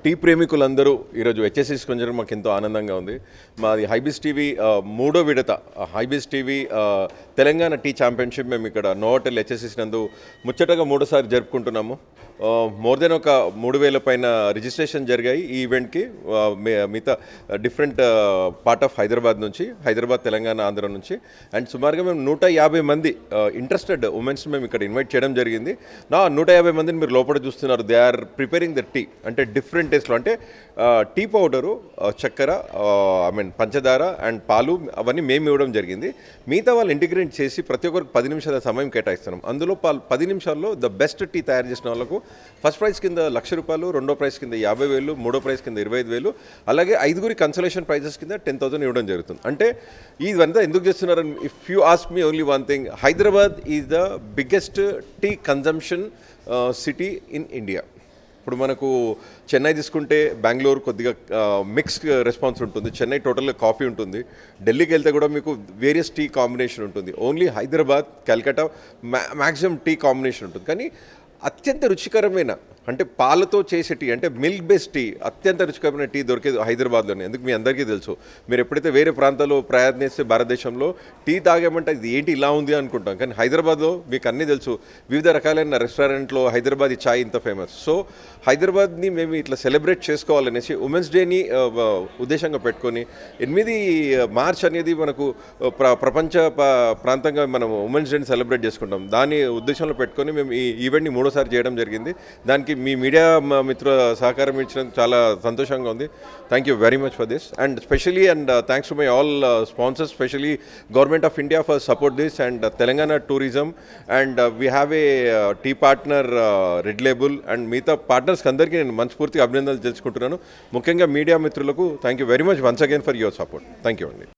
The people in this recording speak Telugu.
టీ ప్రేమికులందరూ ఈరోజు హెచ్ఎస్సీస్కి వచ్చడం మాకు ఎంతో ఆనందంగా ఉంది. మాది హైబీస్ టీవీ మూడో విడత హైబీస్ టీవీ తెలంగాణ టీ ఛాంపియన్షిప్ మేము ఇక్కడ నోవోటెల్ హెచ్ఎస్సీస్ నందు ముచ్చటగా మూడోసారి జరుపుకుంటున్నాము. మోర్ దెన్ ఒక 3,000 పైన రిజిస్ట్రేషన్ జరిగాయి ఈ ఈవెంట్కి. మిగతా డిఫరెంట్ పార్ట్ ఆఫ్ హైదరాబాద్ నుంచి, హైదరాబాద్, తెలంగాణ, ఆంధ్ర నుంచి. అండ్ సుమారుగా మేము 150 మంది ఇంట్రెస్టెడ్ ఉమెన్స్ మేము ఇక్కడ ఇన్వైట్ చేయడం జరిగింది. 150 మందిని మీరు లోపల చూస్తున్నారు. They are preparing the tea, అంటే డిఫరెంట్ టేస్ట్లో, అంటే టీ పౌడరు, చక్కెర, పంచదార అండ్ పాలు అవన్నీ మేము ఇవ్వడం జరిగింది. మిగతా వాళ్ళు ఇంటిగ్రేట్ చేసి ప్రతి ఒక్కరికి 10 నిమిషాల సమయం కేటాయిస్తున్నాం. అందులో 10 నిమిషాల్లో ద బెస్ట్ టీ తయారు చేసిన వాళ్ళకు ఫస్ట్ ప్రైజ్ కింద ₹1,00,000, రెండో ప్రైజ్ కింద 50,000, మూడో ప్రైజ్ కింద 25,000, అలాగే 5 కన్సలేషన్ ప్రైజెస్ కింద 10,000 ఇవ్వడం జరుగుతుంది. అంటే ఇదంతా ఎందుకు చేస్తున్నారని if you ask me only one thing, Hyderabad is the biggest tea consumption city in India. ఇప్పుడు మనకు చెన్నై తీసుకుంటే బెంగళూరు కొద్దిగా మిక్స్ రెస్పాన్స్ ఉంటుంది, చెన్నై టోటల్గా కాఫీ ఉంటుంది, ఢిల్లీకి వెళ్తే కూడా మీకు వేరియస్ టీ కాంబినేషన్ ఉంటుంది. Only Hyderabad, Calcutta maximum tea combination ఉంటుంది. కానీ అత్యంత రుచికరమైన, అంటే పాలతో చేసే టీ, అంటే మిల్క్ బేస్డ్ టీ, అత్యంత రుచికరమైన టీ దొరికేది హైదరాబాద్లోనే. ఎందుకు మీ అందరికీ తెలుసు. మీరు ఎప్పుడైతే వేరే ప్రాంతాల్లో ప్రయత్నిస్తే భారతదేశంలో టీ తాగామంటే ఇది ఏంటి ఇలా ఉంది అనుకుంటాం, కానీ హైదరాబాద్లో మీకు అన్నీ తెలుసు. వివిధ రకాలైన రెస్టారెంట్లో హైదరాబాదీ చాయ్ ఇంత ఫేమస్. సో హైదరాబాద్ని మేము ఇట్లా సెలబ్రేట్ చేసుకోవాలనేసి ఉమెన్స్ డేని ఉద్దేశంగా పెట్టుకొని 8 మార్చ్ అనేది మనకు ప్రపంచ ప్రాంతంగా మనం ఉమెన్స్ డేని సెలబ్రేట్ చేసుకుంటాం. దాని ఉద్దేశంలో పెట్టుకొని మేము ఈ ఈవెంట్ని మూడోసారి చేయడం జరిగింది. దానికి మీ మీడియా మిత్రుల సహకారం ఇచ్చినందుకు చాలా సంతోషంగా ఉంది. Thank you very much for this, and specially and thanks to my all sponsors, specially government of India for support this, and Telangana tourism, and we have a tea partner Red Label, and మిగతా పార్ట్నర్స్కి అందరికీ నేను మనస్ఫూర్తిగా అభినందనలు తెలుసుకుంటున్నాను. ముఖ్యంగా మీడియా మిత్రులకు thank you very much once again for your support. Thank you అండి.